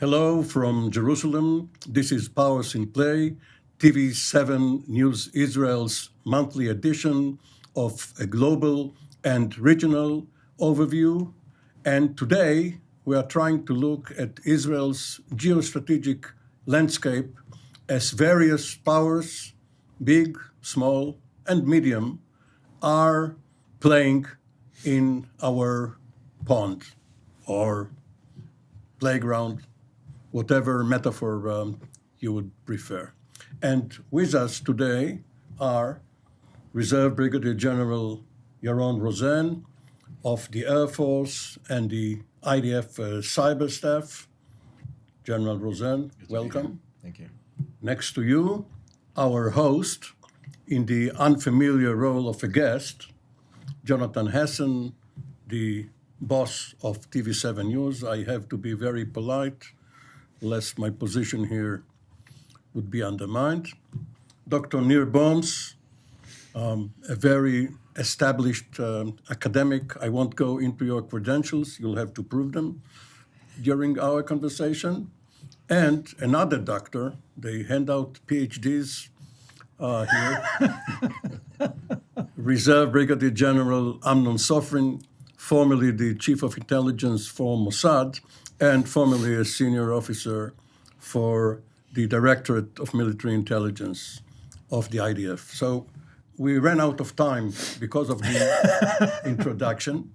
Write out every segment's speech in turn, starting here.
Hello from Jerusalem. This is Powers in Play, TV7 News Israel's monthly edition of a global and regional overview. And today we are trying to look at Israel's geostrategic landscape as various powers, big, small, and medium, are playing in our pond or playground, whatever metaphor you would prefer. And with us today are Reserve Brigadier General Yaron Rosen of the Air Force and the IDF Cyber Staff. General Rosen, welcome. Thank you. Next to you, our host in the unfamiliar role of a guest, Jonathan Hessen, the boss of TV7 News. I have to be very polite, lest my position here would be undermined. Dr. Nir Boms, a very established academic. I won't go into your credentials. You'll have to prove them during our conversation. And another doctor, they hand out PhDs here. Reserve Brigadier General Amnon Sofrin, formerly the Chief of Intelligence for Mossad, and formerly a senior officer for the Directorate of Military Intelligence of the IDF. So we ran out of time because of the introduction.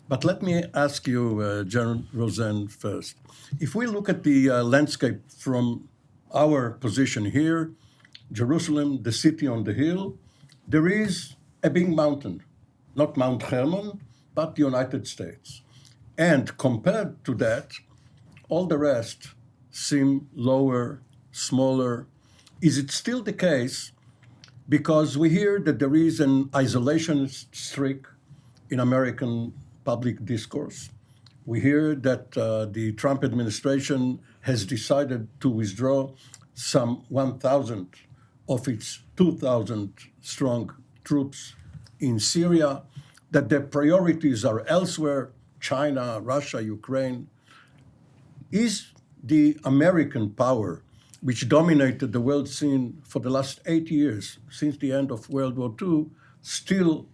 But let me ask you, General Rosen, first. If we look at the landscape from our position here, Jerusalem, the city on the hill, there is a big mountain, not Mount Hermon, but the United States. And compared to that, all the rest seem lower, smaller. Is it still the case? Because we hear that there is an isolationist streak in American public discourse. We hear that the Trump administration has decided to withdraw some 1,000 of its 2,000 strong troops in Syria, that their priorities are elsewhere, China, Russia, Ukraine. Is the American power, which dominated the world scene for the last 8 years, since the end of World War II, still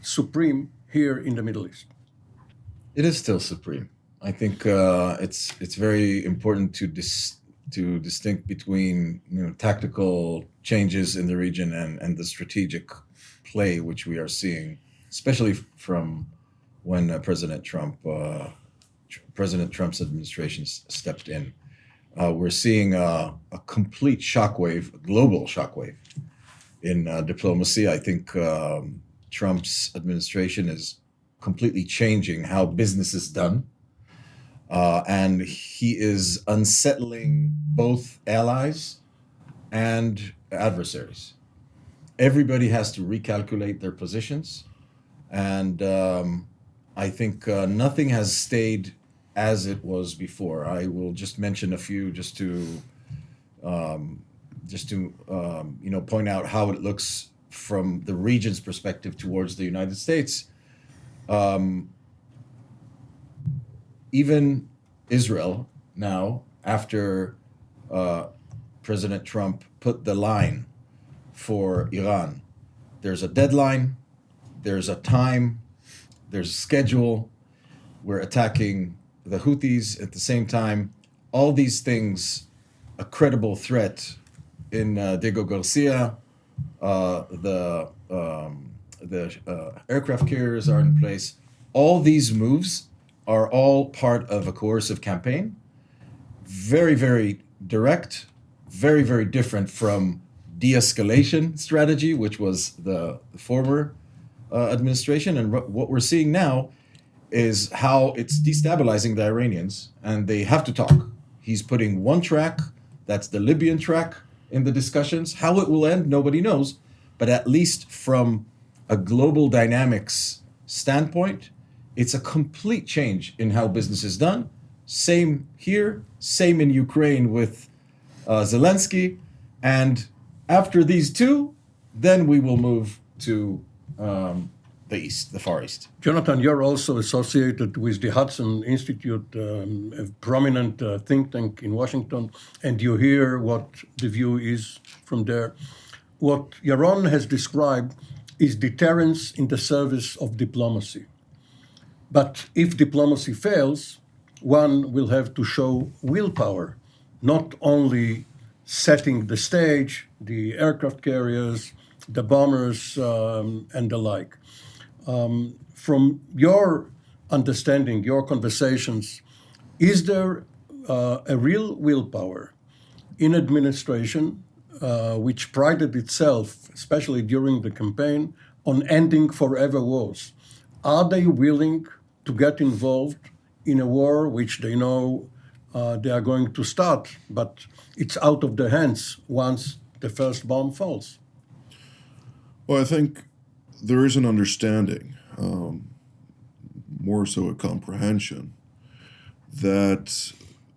supreme here in the Middle East? It is still supreme. I think it's very important to distinct between tactical changes in the region and the strategic play which we are seeing, especially from when President Trump's administration stepped in. We're seeing a complete shockwave, a global shockwave in diplomacy. I think Trump's administration is completely changing how business is done. And he is unsettling both allies and adversaries. Everybody has to recalculate their positions. And I think nothing has stayed as it was before. I will just mention a few just to point out how it looks from the region's perspective towards the United States. Even Israel now, after President Trump put the line for Iran, there's a deadline, there's a time, there's a schedule. We're attacking the Houthis at the same time. All these things, a credible threat in Diego Garcia, the aircraft carriers are in place. All these moves are all part of a coercive campaign. Very, very direct, very, very different from de-escalation strategy, which was the former administration. And what we're seeing now is how it's destabilizing the Iranians, and they have to talk. He's putting one track, that's the Libyan track, in the discussions. How it will end, nobody knows. But at least from a global dynamics standpoint, it's a complete change in how business is done. Same here, same in Ukraine with Zelensky. And after these two, then we will move to the East, the Far East. Jonathan, you're also associated with the Hudson Institute, a prominent think tank in Washington, and you hear what the view is from there. What Yaron has described is deterrence in the service of diplomacy. But if diplomacy fails, one will have to show willpower, not only setting the stage, the aircraft carriers, the bombers, and the like. From your understanding, your conversations, is there a real willpower in administration which prided itself, especially during the campaign, on ending forever wars? Are they willing to get involved in a war which they know they are going to start, but it's out of their hands once the first bomb falls? Well, I think there is an understanding, more so a comprehension, that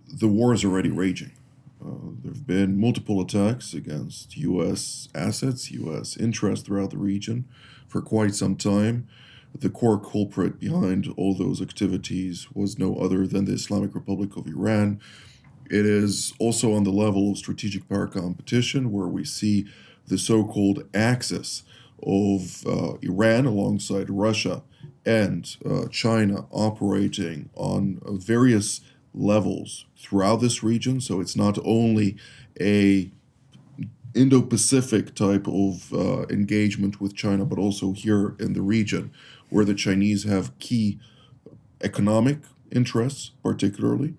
the war is already raging. There have been multiple attacks against U.S. assets, U.S. interests throughout the region for quite some time. The core culprit behind all those activities was no other than the Islamic Republic of Iran. It is also on the level of strategic power competition, where we see the so-called axis of Iran alongside Russia and China operating on various levels throughout this region. So it's not only a Indo-Pacific type of engagement with China, but also here in the region, where the Chinese have key economic interests, particularly.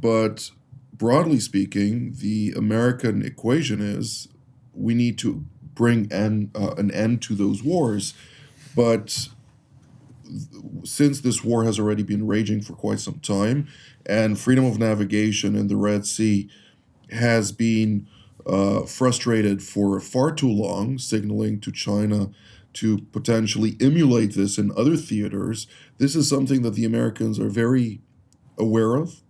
But broadly speaking, the American equation is we need to bring an end to those wars. But since this war has already been raging for quite some time, and freedom of navigation in the Red Sea has been frustrated for far too long, signaling to China to potentially emulate this in other theaters, this is something that the Americans are very aware of.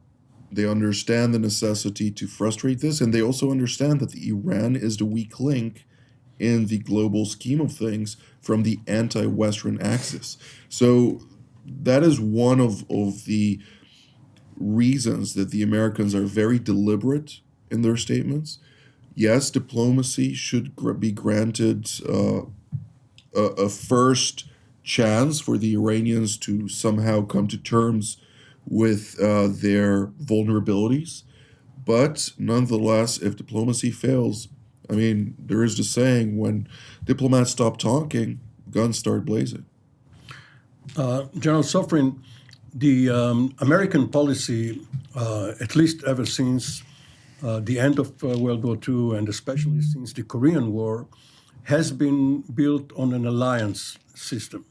They understand the necessity to frustrate this, and they also understand that Iran is the weak link in the global scheme of things from the anti-Western axis. So that is one of the reasons that the Americans are very deliberate in their statements. Yes, diplomacy should be granted a first chance for the Iranians to somehow come to terms with their vulnerabilities. But nonetheless, if diplomacy fails, I mean, there is the saying, when diplomats stop talking, guns start blazing. General Sofrin, the American policy, at least ever since the end of World War II, and especially since the Korean War, has been built on an alliance system.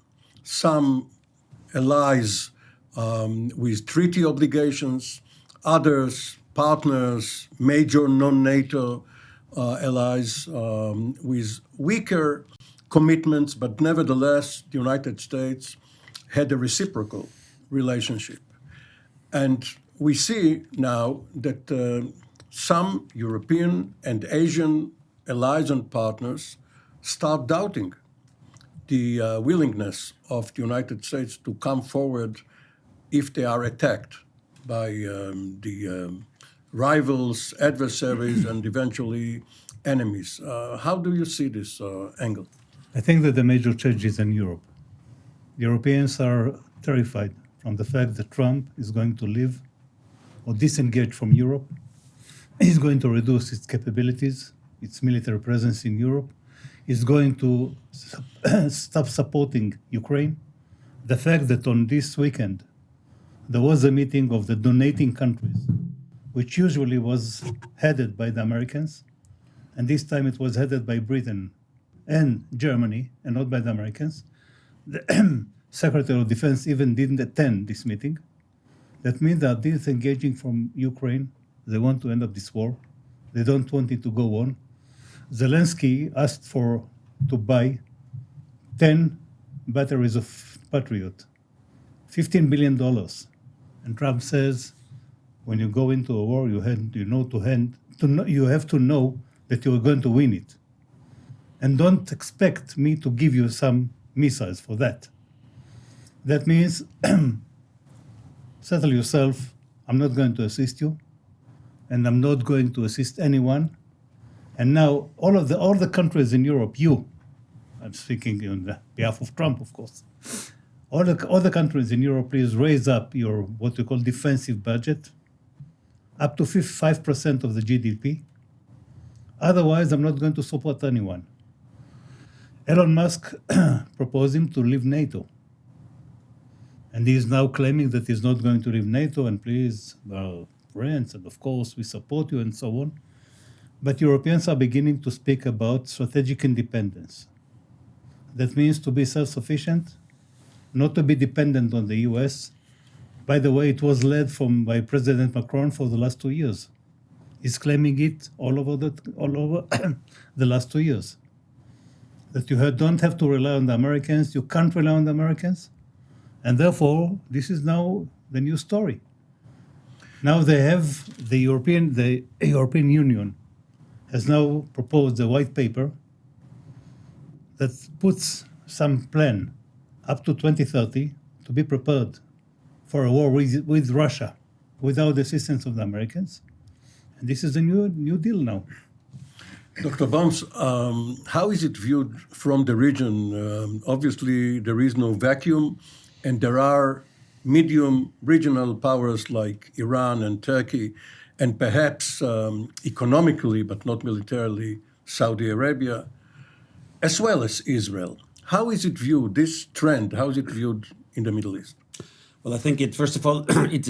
Some allies with treaty obligations, others partners, major non-NATO allies with weaker commitments, but nevertheless, the United States had a reciprocal relationship. And we see now that some European and Asian allies and partners start doubting the willingness of the United States to come forward if they are attacked by the rivals, adversaries, and eventually enemies. How do you see this angle? I think that the major change is in Europe. Europeans are terrified from the fact that Trump is going to leave or disengage from Europe. He's going to reduce its capabilities, its military presence in Europe. He's going to stop supporting Ukraine. The fact that on this weekend there was a meeting of the donating countries, which usually was headed by the Americans, and this time it was headed by Britain and Germany, and not by the Americans. The Secretary of Defense even didn't attend this meeting. That means that disengaging from Ukraine, they want to end up this war. They don't want it to go on. Zelensky asked to buy 10 batteries of Patriot, $15 billion. And Trump says, when you go into a war, you have to know that you're going to win it. And don't expect me to give you some missiles for that. That means, settle yourself, I'm not going to assist you, and I'm not going to assist anyone. And now all the countries in Europe, I'm speaking on behalf of Trump, of course. All the countries in Europe, please raise up your what we call defensive budget up to 5% of the GDP. Otherwise, I'm not going to support anyone. Elon Musk proposed him to leave NATO. And he is now claiming that he's not going to leave NATO, and please, well, friends, and of course we support you and so on. But Europeans are beginning to speak about strategic independence. That means to be self-sufficient, not to be dependent on the US. By the way, it was led by President Macron for the last 2 years. He's claiming it all over the last 2 years. That you don't have to rely on the Americans, you can't rely on the Americans, and therefore this is now the new story. Now they have the European Union has now proposed a white paper that puts some plan up to 2030 to be prepared for a war with Russia without the assistance of the Americans. And this is a new deal now. Dr. Boms, how is it viewed from the region? Obviously, there is no vacuum, and there are medium regional powers like Iran and Turkey, and perhaps economically, but not militarily, Saudi Arabia, as well as Israel. How is it viewed, this trend, how is it viewed in the Middle East? Well, I think first of all, it's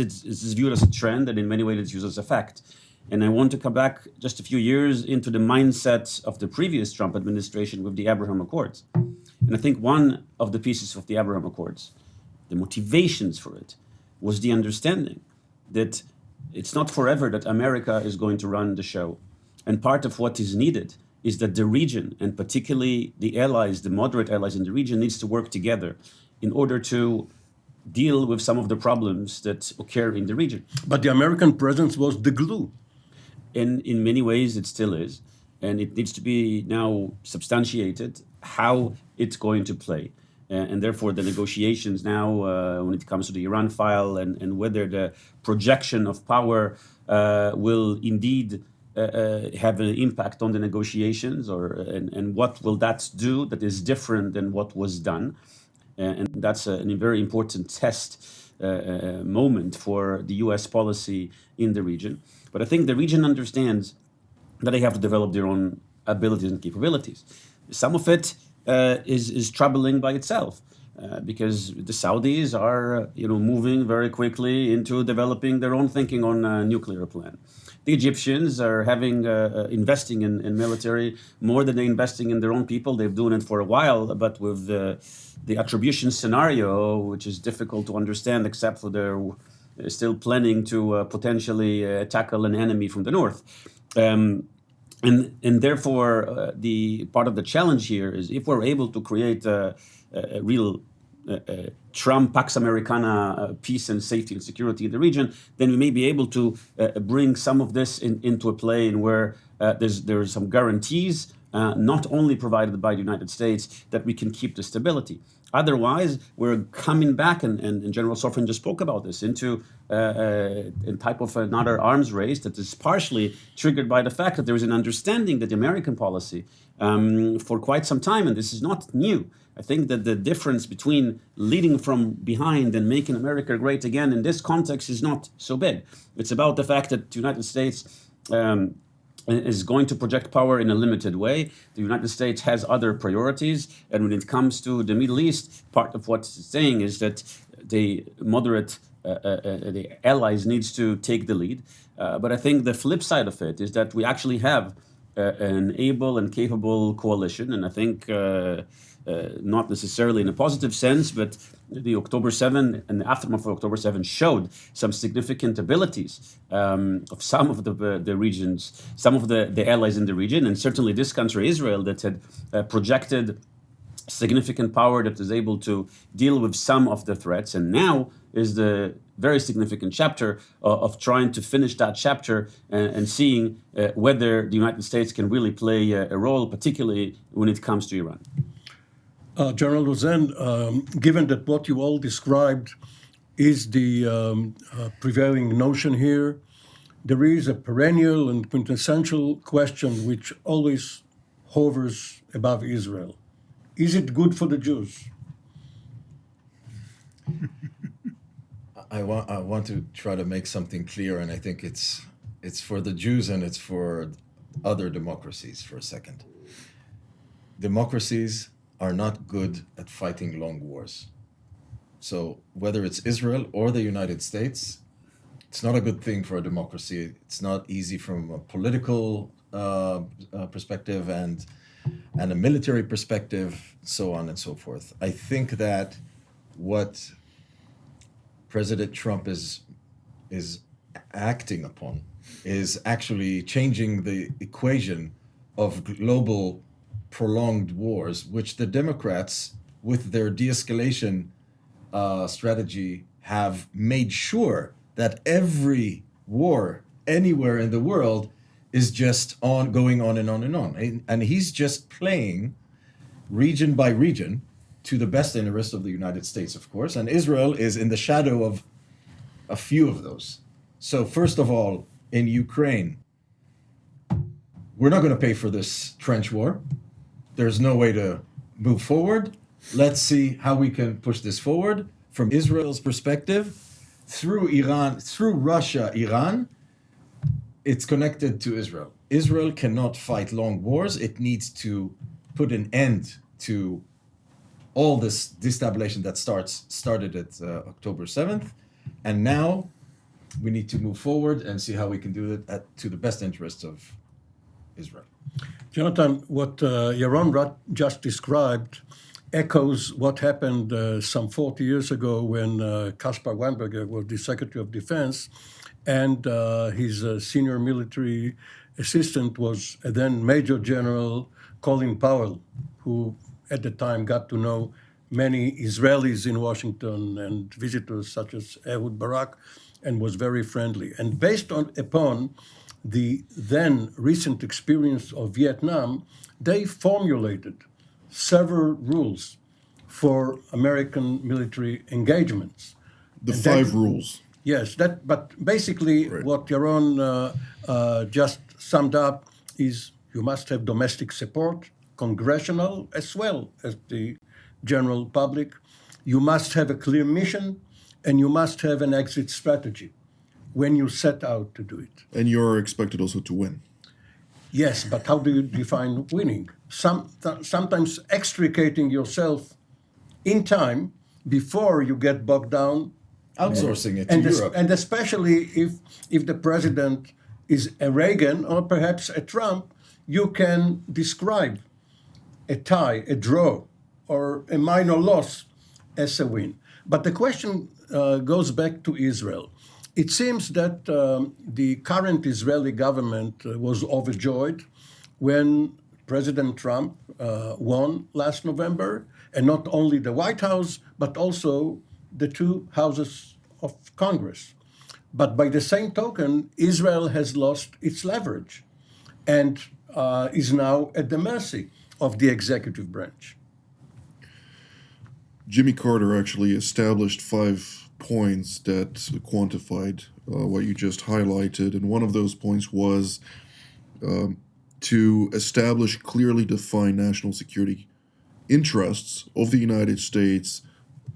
viewed as a trend, and in many ways it's viewed as a fact. And I want to come back just a few years into the mindset of the previous Trump administration with the Abraham Accords. And I think one of the pieces of the Abraham Accords, the motivations for it, was the understanding that it's not forever that America is going to run the show. And part of what is needed is that the region, and particularly the allies, the moderate allies in the region, needs to work together in order to deal with some of the problems that occur in the region. But the American presence was the glue. And in many ways, it still is. And it needs to be now substantiated how it's going to play. And therefore, the negotiations now, when it comes to the Iran file and whether the projection of power will indeed have an impact on the negotiations, and what will that do that is different than what was done. And that's a very important test moment for the US policy in the region. But I think the region understands that they have to develop their own abilities and capabilities. Some of it is troubling by itself because the Saudis are moving very quickly into developing their own thinking on a nuclear plan. The Egyptians are investing in military more than they're investing in their own people. They've done it for a while, but with the attribution scenario, which is difficult to understand except for their still planning to potentially tackle an enemy from the north. And therefore, the part of the challenge here is if we're able to create a real Trump Pax Americana peace and safety and security in the region, then we may be able to bring some of this into a plane where there's some guarantees, not only provided by the United States, that we can keep the stability. Otherwise, we're coming back, and General Sofrin just spoke about this, into a type of another arms race that is partially triggered by the fact that there is an understanding that the American policy for quite some time, and this is not new. I think that the difference between leading from behind and making America great again in this context is not so big. It's about the fact that the United States is going to project power in a limited way. The United States has other priorities. And when it comes to the Middle East, part of what it's saying is that the moderate, the allies needs to take the lead. But I think the flip side of it is that we actually have an able and capable coalition. And I think not necessarily in a positive sense, but the October 7 and the aftermath of October 7 showed some significant abilities of some of the regions, some of the allies in the region, and certainly this country, Israel, that had projected significant power that is able to deal with some of the threats, and now is the very significant chapter of trying to finish that chapter and seeing whether the United States can really play a role, particularly when it comes to Iran. General Rosen, given that what you all described is the prevailing notion here, there is a perennial and quintessential question which always hovers above Israel. Is it good for the Jews? I want to try to make something clear, and I think it's for the Jews and it's for other democracies for a second. Democracies are not good at fighting long wars. So whether it's Israel or the United States, it's not a good thing for a democracy. It's not easy from a political perspective and a military perspective, so on and so forth. I think that what President Trump is acting upon is actually changing the equation of global prolonged wars, which the Democrats, with their de-escalation strategy, have made sure that every war anywhere in the world is just going on and on and on. And he's just playing region by region to the best interest of the United States, of course. And Israel is in the shadow of a few of those. So first of all, in Ukraine, we're not going to pay for this trench war. There's no way to move forward. Let's see how we can push this forward from Israel's perspective. Through Iran, through Russia, Iran, it's connected to Israel. Israel cannot fight long wars. It needs to put an end to all this destabilization that started at October 7th. And now we need to move forward and see how we can do it to the best interests of Israel. Jonathan, what Yaron just described echoes what happened some 40 years ago when Caspar Weinberger was the Secretary of Defense, and his senior military assistant was a then Major General Colin Powell, who at the time got to know many Israelis in Washington and visitors such as Ehud Barak, and was very friendly. And based upon the then recent experience of Vietnam, they formulated several rules for American military engagements. The And five that- rules. Yes, but basically Right. what Yaron just summed up is you must have domestic support, congressional as well as the general public. You must have a clear mission, and you must have an exit strategy when you set out to do it. And you're expected also to win. Yes, but how do you define winning? Sometimes extricating yourself in time before you get bogged down. Outsourcing it to And, Europe. and especially if the president is a Reagan or perhaps a Trump, you can describe a tie, a draw, or a minor loss as a win. But the question goes back to Israel. It seems that the current Israeli government was overjoyed when President Trump won last November, and not only the White House, but also the two houses of Congress. But by the same token, Israel has lost its leverage and is now at the mercy of the executive branch. Jimmy Carter actually established 5 points that quantified what you just highlighted. And one of those points was to establish clearly defined national security interests of the United States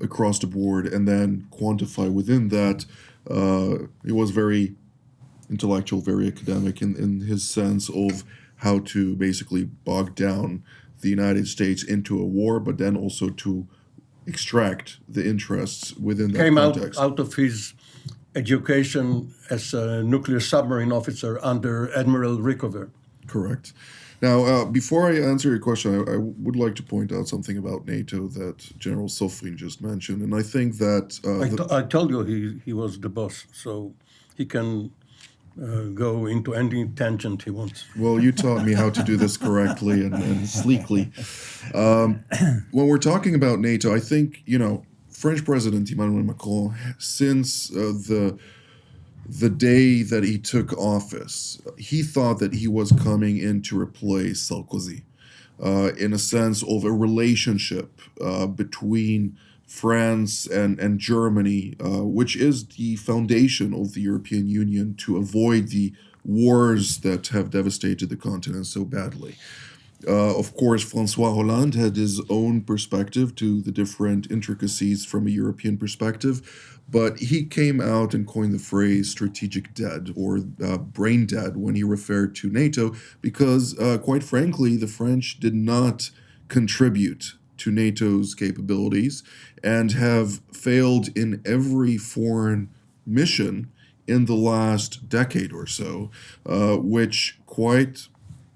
across the board, and then quantify within that. He was very intellectual, very academic in his sense of how to basically bog down the United States into a war, but then also to extract the interests within that Came context. out of his education as a nuclear submarine officer under Admiral Rickover. Correct. Now, before I answer your question, I would like to point out something about NATO that General Sofrin just mentioned, and I think that I told you he was the boss, so he can go into any tangent he wants. well, you taught me how to do this correctly and sleekly. When we're talking about NATO, I think, French President Emmanuel Macron, since the day that he took office, he thought that he was coming in to replace Sarkozy. in a sense of a relationship between France and Germany, which is the foundation of the European Union to avoid the wars that have devastated the continent so badly. Of course, François Hollande had his own perspective to the different intricacies from a European perspective, but he came out and coined the phrase strategic dead or brain dead when he referred to NATO because, quite frankly, the French did not contribute to NATO's capabilities and have failed in every foreign mission in the last decade or so, which quite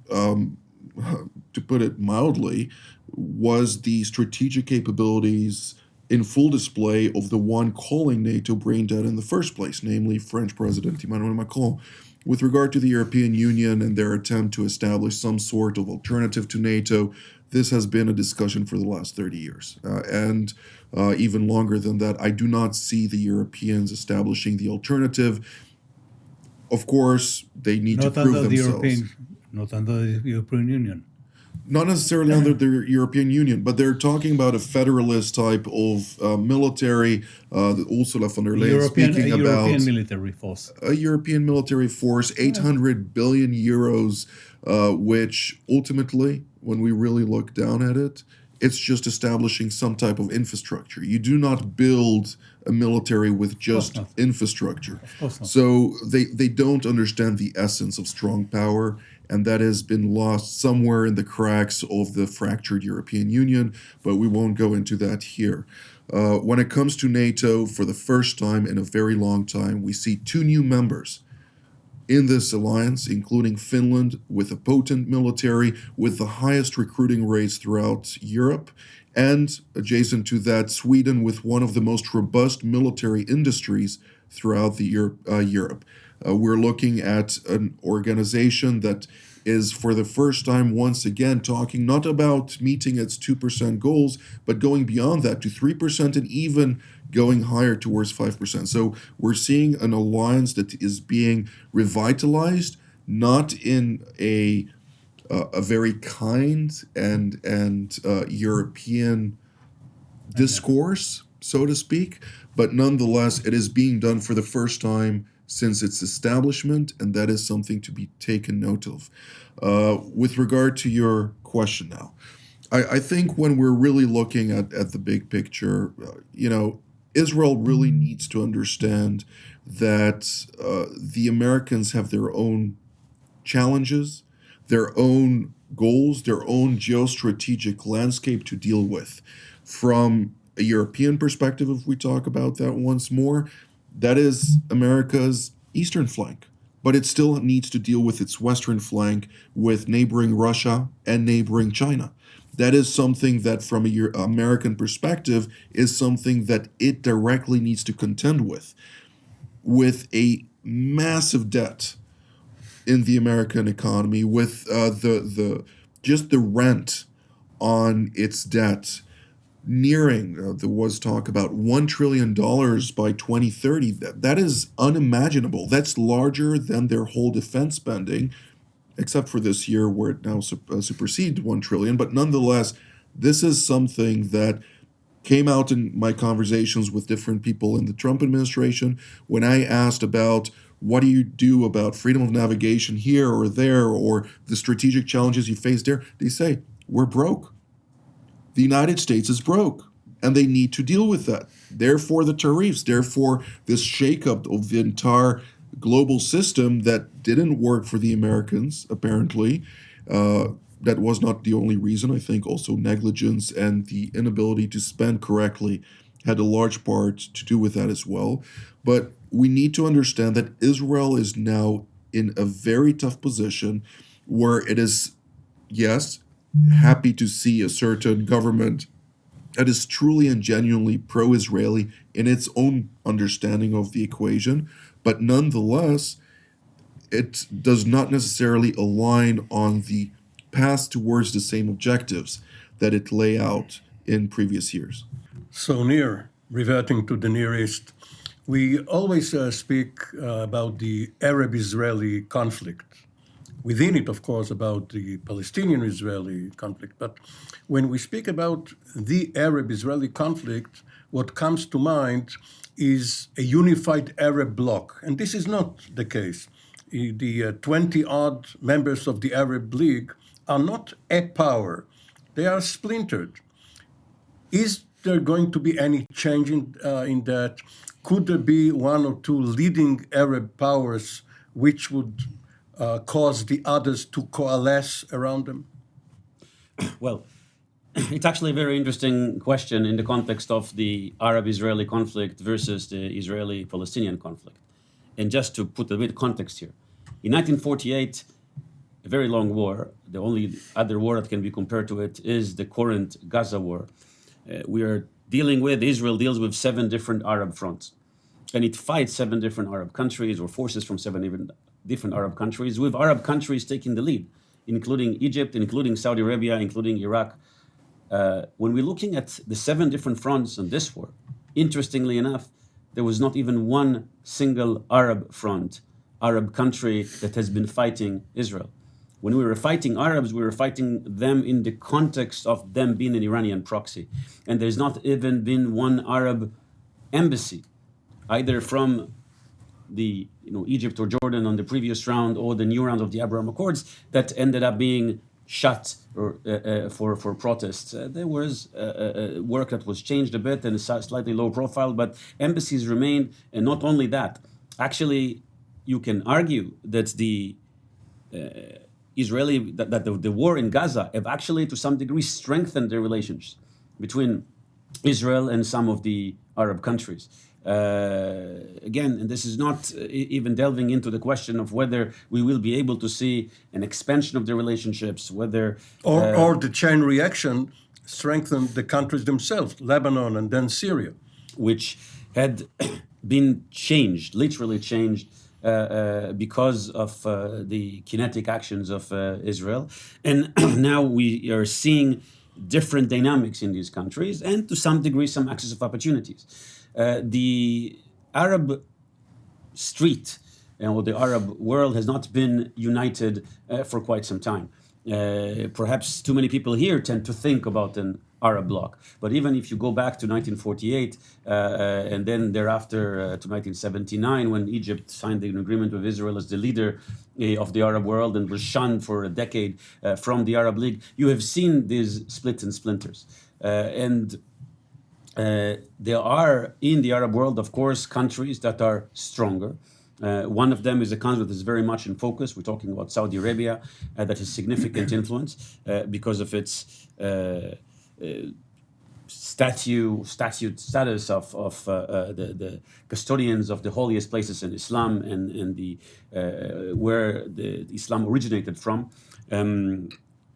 to put it mildly, was the strategic capabilities in full display of the one calling NATO brain dead in the first place, namely French President Emmanuel Macron. With regard to the European Union and their attempt to establish some sort of alternative to NATO, this has been a discussion for the last 30 years. And even longer than that, I do not see the Europeans establishing the alternative. Of course, they need to prove themselves. Not under the European Union. Not necessarily under the European Union, but they're talking about a federalist type of military. Ursula von der Leyen speaking about European military force. A European military force, 800 billion euros, which ultimately, when we really look down at it, it's just establishing some type of infrastructure. You do not build a military with just infrastructure. Of course not. So they don't understand the essence of strong power, and that has been lost somewhere in the cracks of the fractured European Union, but we won't go into that here. When it comes to NATO, for the first time in a very long time, we see two new members in this alliance, including Finland, with a potent military, with the highest recruiting rates throughout Europe, and adjacent to that, Sweden, with one of the most robust military industries throughout the Europe. We're looking at an organization that is for the first time once again talking not about meeting its 2% goals, but going beyond that to 3% and even going higher towards 5%. So we're seeing an alliance that is being revitalized, not in a very kind and European discourse, so to speak, but nonetheless, it is being done for the first time since its establishment, and that is something to be taken note of. With regard to your question now, I think when we're really looking at the big picture, Israel really needs to understand that the Americans have their own challenges, their own goals, their own geostrategic landscape to deal with. From a European perspective, if we talk about that once more, that is America's eastern flank. But it still needs to deal with its western flank with neighboring Russia and neighboring China. That is something that, from an American perspective, is something that it directly needs to contend with a massive debt in the American economy, with the rent on its debt nearing, there was talk about $1 trillion by 2030. That is unimaginable. That's larger than their whole defense spending, except for this year where it now supersedes $1 trillion. But nonetheless, this is something that came out in my conversations with different people in the Trump administration. When I asked about what do you do about freedom of navigation here or there, or the strategic challenges you face there, they say, we're broke. The United States is broke, and they need to deal with that. Therefore, the tariffs, therefore, this shakeup of the entire global system that didn't work for the Americans, apparently. That was not the only reason. I think also negligence and the inability to spend correctly had a large part to do with that as well. But we need to understand that Israel is now in a very tough position where it is, yes, happy to see a certain government that is truly and genuinely pro-Israeli in its own understanding of the equation, but nonetheless, it does not necessarily align on the path towards the same objectives that it lay out in previous years. So Nir, reverting to the Near East, we always speak about the Arab-Israeli conflict. within it, of course, about the Palestinian-Israeli conflict. But when we speak about the Arab-Israeli conflict, what comes to mind is a unified Arab bloc. And this is not the case. The 20-odd members of the Arab League are not a power. They are splintered. Is there going to be any change in that? Could there be one or two leading Arab powers which would cause the others to coalesce around them? Well, it's actually a very interesting question in the context of the Arab-Israeli conflict versus the Israeli-Palestinian conflict. And just to put a bit of context here, in 1948, a very long war, the only other war that can be compared to it is the current Gaza war. Israel deals with 7 different Arab fronts. And it fights 7 different Arab countries or forces from 7 different Arab countries, with Arab countries taking the lead, including Egypt, including Saudi Arabia, including Iraq. When we're looking at the 7 different fronts on this war, interestingly enough, there was not even one single Arab front, Arab country that has been fighting Israel. When we were fighting Arabs, we were fighting them in the context of them being an Iranian proxy. And there's not even been one Arab embassy, either from the Egypt or Jordan on the previous round or the new round of the Abraham Accords, that ended up being shut for protests. There was work that was changed a bit and slightly low profile, but embassies remained. And not only that, actually, you can argue that the the war in Gaza have actually, to some degree, strengthened the relations between Israel and some of the Arab countries. Again, and this is not even delving into the question of whether we will be able to see an expansion of the relationships, whether... Or the chain reaction strengthened the countries themselves, Lebanon and then Syria. Which had been changed, literally changed, because of the kinetic actions of Israel. And now we are seeing different dynamics in these countries and to some degree some access of opportunities. The Arab street or the Arab world has not been united for quite some time. Perhaps too many people here tend to think about an Arab bloc. But even if you go back to 1948 and then thereafter to 1979, when Egypt signed an agreement with Israel as the leader of the Arab world and was shunned for a decade from the Arab League, you have seen these splits and splinters. There are in the Arab world, of course, countries that are stronger. One of them is a country that is very much in focus. We're talking about Saudi Arabia, that has significant influence because of its status of the custodians of the holiest places in Islam and the where the Islam originated from.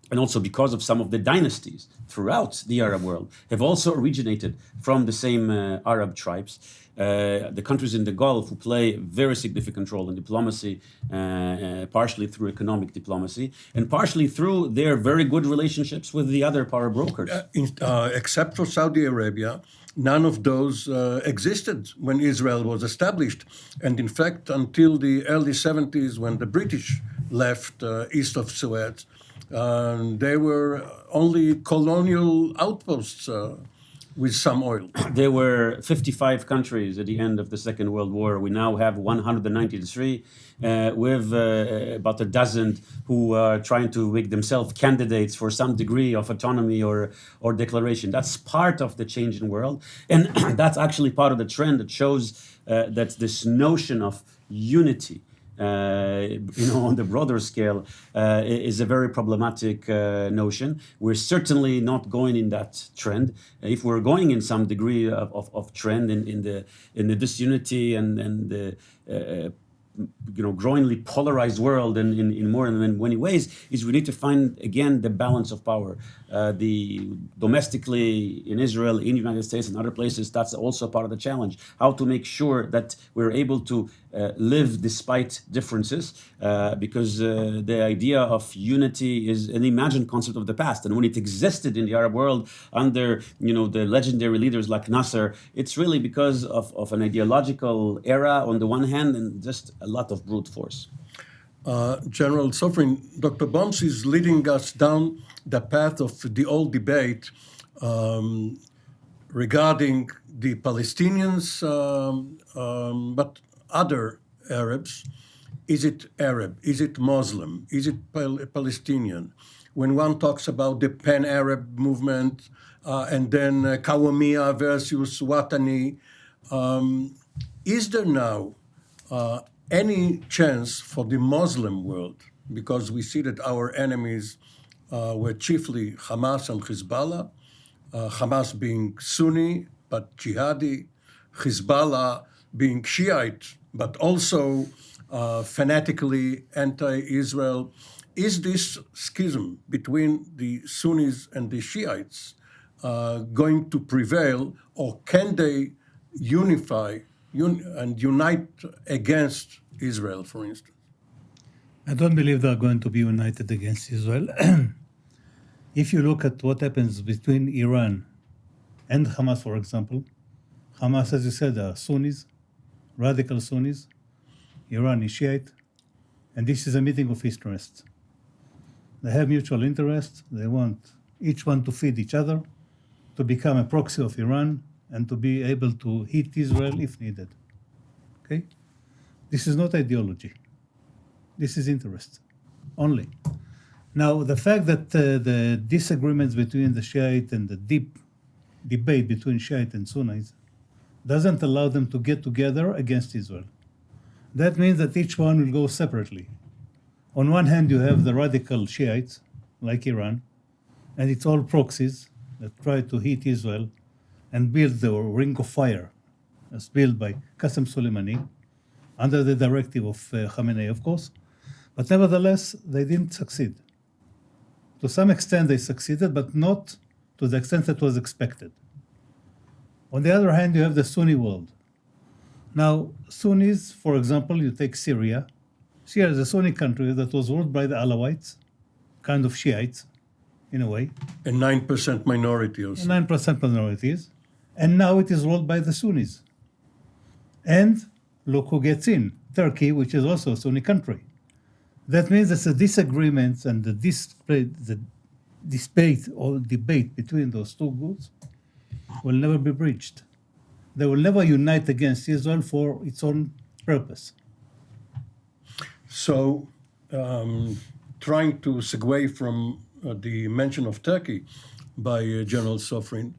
And also because of some of the dynasties throughout the Arab world have also originated from the same Arab tribes. The countries in the Gulf who play a very significant role in diplomacy, partially through economic diplomacy, and partially through their very good relationships with the other power brokers. Except for Saudi Arabia, none of those existed when Israel was established. And in fact, until the early 70s, when the British left east of Suez, they were only colonial outposts with some oil. There were 55 countries at the end of the Second World War. We now have 193, with about a dozen who are trying to make themselves candidates for some degree of autonomy or declaration. That's part of the changing world. And that's actually part of the trend that shows that this notion of unity, on the broader scale, is a very problematic notion. We're certainly not going in that trend. If we're going in some degree of trend in the disunity and the growingly polarized world and in more than many ways, is we need to find again the balance of power. The domestically in Israel, in the United States, and other places, that's also part of the challenge. How to make sure that we're able to live despite differences, because the idea of unity is an imagined concept of the past, and when it existed in the Arab world under the legendary leaders like Nasser, it's really because of an ideological era on the one hand and just a lot of brute force. General Sofrin, Dr. Boms is leading us down the path of the old debate regarding the Palestinians, but other Arabs. Is it Arab? Is it Muslim? Is it Palestinian? When one talks about the pan-Arab movement and then Qawmiya versus Watani, is there now any chance for the Muslim world, because we see that our enemies were chiefly Hamas and Hezbollah, Hamas being Sunni but jihadi, Hezbollah being Shiite but also fanatically anti-Israel. Is this schism between the Sunnis and the Shiites going to prevail, or can they unify and unite against Israel, for instance? I don't believe they are going to be united against Israel. If you look at what happens between Iran and Hamas, for example, Hamas, as you said, are Sunnis, radical Sunnis. Iran is Shiite, and this is a meeting of interests. They have mutual interests. They want each one to feed each other, to become a proxy of Iran, and to be able to hit Israel if needed. Okay? This is not ideology. This is interest only. Now, the fact that the disagreements between the Shiite and the deep debate between Shiite and Sunnis doesn't allow them to get together against Israel. That means that each one will go separately. On one hand, you have the radical Shiites, like Iran, and it's all proxies that try to hit Israel and build the ring of fire, as built by Qasem Soleimani, under the directive of Khamenei, of course. But nevertheless, they didn't succeed. To some extent, they succeeded, but not to the extent that was expected. On the other hand, you have the Sunni world. Now, Sunnis, for example, you take Syria. Syria is a Sunni country that was ruled by the Alawites, kind of Shiites, in a way. A 9% minority also. 9% minorities. And now it is ruled by the Sunnis. And look who gets in, Turkey, which is also a Sunni country. That means that the disagreements and the debate or debate between those two groups will never be breached. They will never unite against Israel for its own purpose. So, trying to segue from the mention of Turkey by General Sofrin,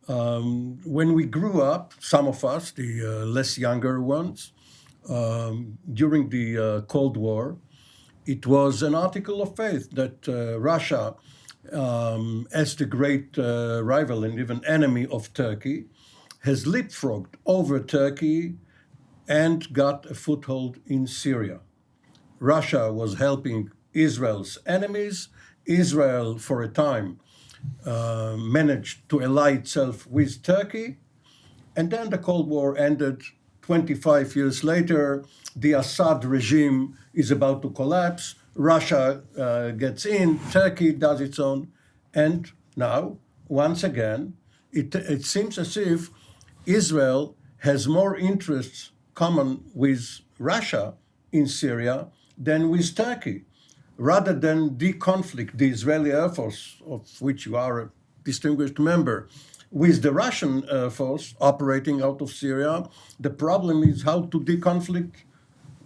when we grew up, some of us, the less younger ones, during the Cold War, it was an article of faith that Russia, as the great rival and even enemy of Turkey, has leapfrogged over Turkey and got a foothold in Syria. Russia was helping Israel's enemies. Israel, for a time, managed to ally itself with Turkey. And then the Cold War ended. 25 years later, the Assad regime is about to collapse. Russia gets in, Turkey does its own. And now, once again, it seems as if Israel has more interests common with Russia in Syria than with Turkey. Rather than deconflict the Israeli Air Force, of which you are a distinguished member, with the Russian Air Force operating out of Syria, the problem is how to deconflict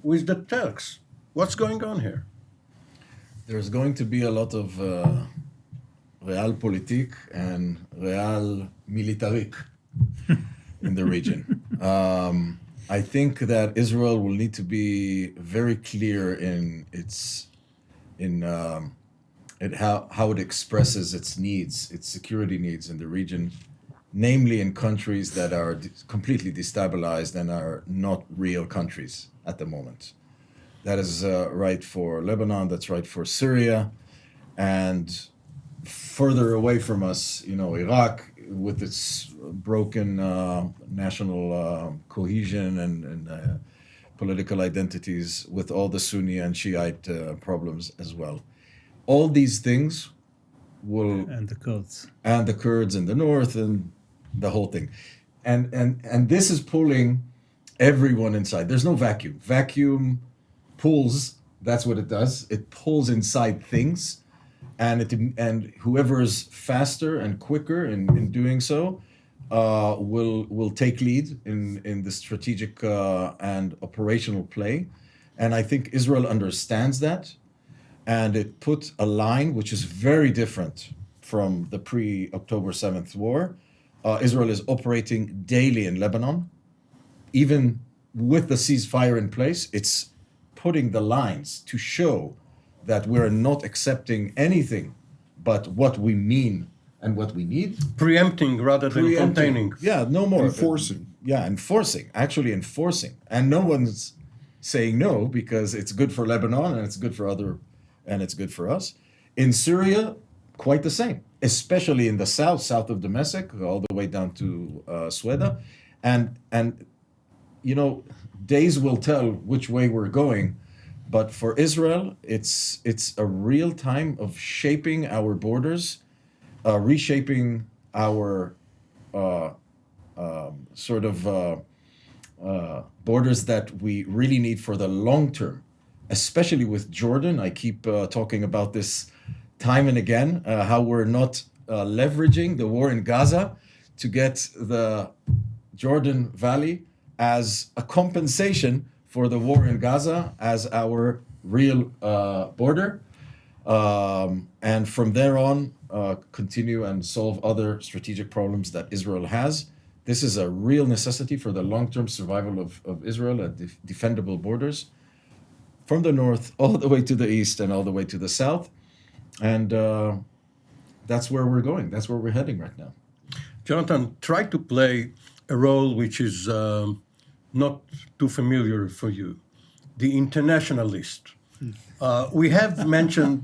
with the Turks. What's going on here? There's going to be a lot of realpolitik and realmilitarik in the region. I think that Israel will need to be very clear in how it expresses its needs, its security needs in the region, namely in countries that are completely destabilized and are not real countries at the moment. That is right for Lebanon, that's right for Syria, and further away from us, Iraq, with its broken national cohesion and political identities, with all the Sunni and Shiite problems as well. All these things will... And the Kurds. And the Kurds in the north and the whole thing. And this is pulling everyone inside. There's no vacuum. Vacuum pulls That's what it does. It pulls inside things, and whoever is faster and quicker in doing so will take lead in the strategic and operational play. And I think Israel understands that, and it put a line which is very different from the pre-October 7th war. Israel is operating daily in Lebanon. Even with the ceasefire in place, it's putting the lines to show that we're not accepting anything but what we mean and what we need. Preempting rather than containing. Yeah, no more. Enforcing. Yeah, actually enforcing. And no one's saying no, because it's good for Lebanon and it's good for us. In Syria, quite the same, especially in the south of Damascus, all the way down to Sweda. And days will tell which way we're going. But for Israel, it's a real time of shaping our borders, reshaping our borders that we really need for the long term, especially with Jordan. I keep talking about this time and again, how we're not leveraging the war in Gaza to get the Jordan Valley as a compensation for the war in Gaza as our real border. And from there on, continue and solve other strategic problems that Israel has. This is a real necessity for the long-term survival of Israel at defendable borders from the north all the way to the east and all the way to the south. And that's where we're going. That's where we're heading right now. Jonathan, try to play a role which is not too familiar for you, the internationalist. We have mentioned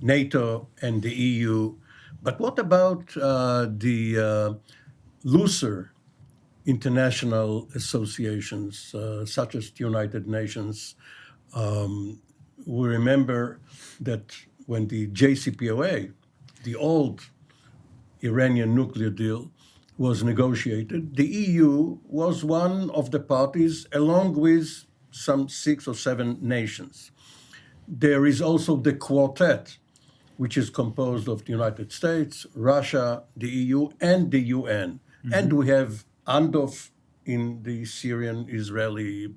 NATO and the EU, but what about the looser international associations, such as the United Nations? We remember that when the JCPOA, the old Iranian nuclear deal, was negotiated, the EU was one of the parties, along with some 6 or 7 nations. There is also the Quartet, which is composed of the United States, Russia, the EU, and the UN. Mm-hmm. And we have Andov in the Syrian-Israeli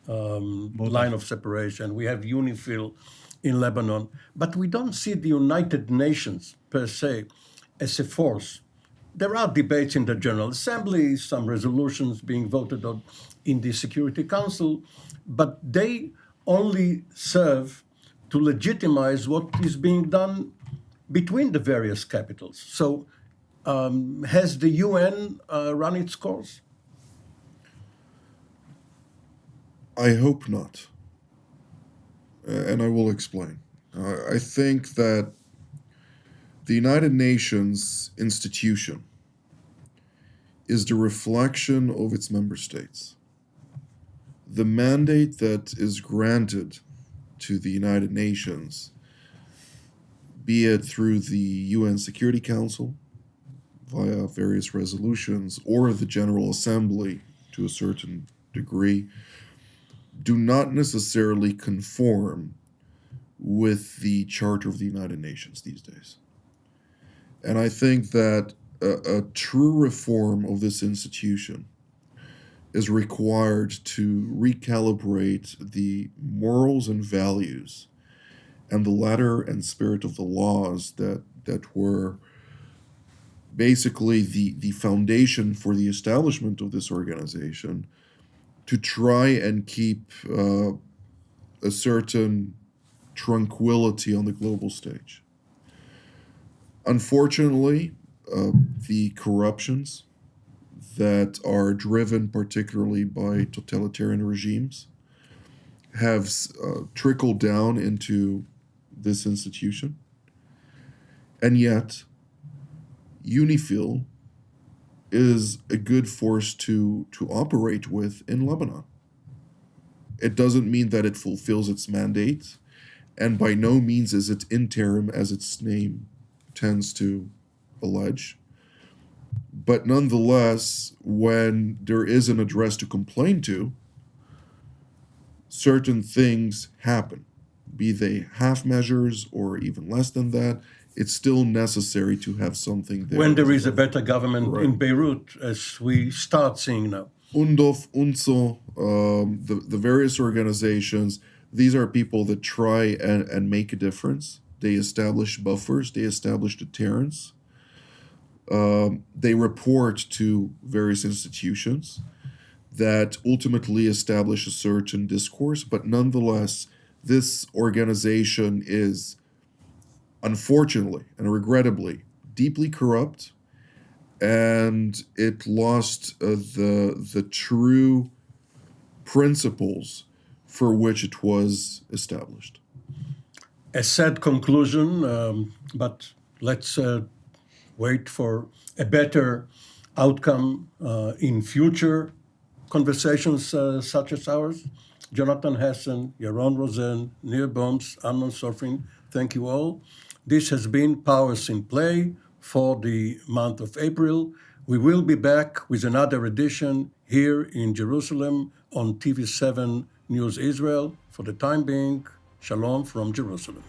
line of separation. We have UNIFIL in Lebanon. But we don't see the United Nations, per se, as a force. There are debates in the General Assembly, some resolutions being voted on in the Security Council, but they only serve to legitimize what is being done between the various capitals. So has the UN run its course? I hope not. And I will explain. I think that the United Nations institution is the reflection of its member states. The mandate that is granted to the United Nations, be it through the UN Security Council, via various resolutions, or the General Assembly to a certain degree, do not necessarily conform with the Charter of the United Nations these days. And I think that a true reform of this institution is required to recalibrate the morals and values and the letter and spirit of the laws that were basically the foundation for the establishment of this organization, to try and keep a certain tranquility on the global stage. Unfortunately, the corruptions that are driven particularly by totalitarian regimes have trickled down into this institution. And yet, UNIFIL is a good force to operate with in Lebanon. It doesn't mean that it fulfills its mandate, and by no means is it interim, as its name tends to allege. But nonetheless, when there is an address to complain to, certain things happen, be they half measures or even less than that, it's still necessary to have something there. When there is a better government Right. in Beirut, as we start seeing now. UNDOF, UNSO, the various organizations, these are people that try and make a difference. They establish buffers, they establish deterrence. They report to various institutions that ultimately establish a certain discourse, but nonetheless, this organization is unfortunately and regrettably deeply corrupt, and it lost the true principles for which it was established. A sad conclusion, but let's wait for a better outcome in future conversations such as ours. Jonathan Hessen, Yaron Rosen, Nir Boms, Amnon Sofrin, thank you all. This has been Powers in Play for the month of April. We will be back with another edition here in Jerusalem on TV7 News Israel. For the time being, shalom from Jerusalem.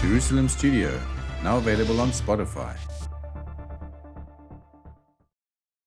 Jerusalem Studio, now available on Spotify.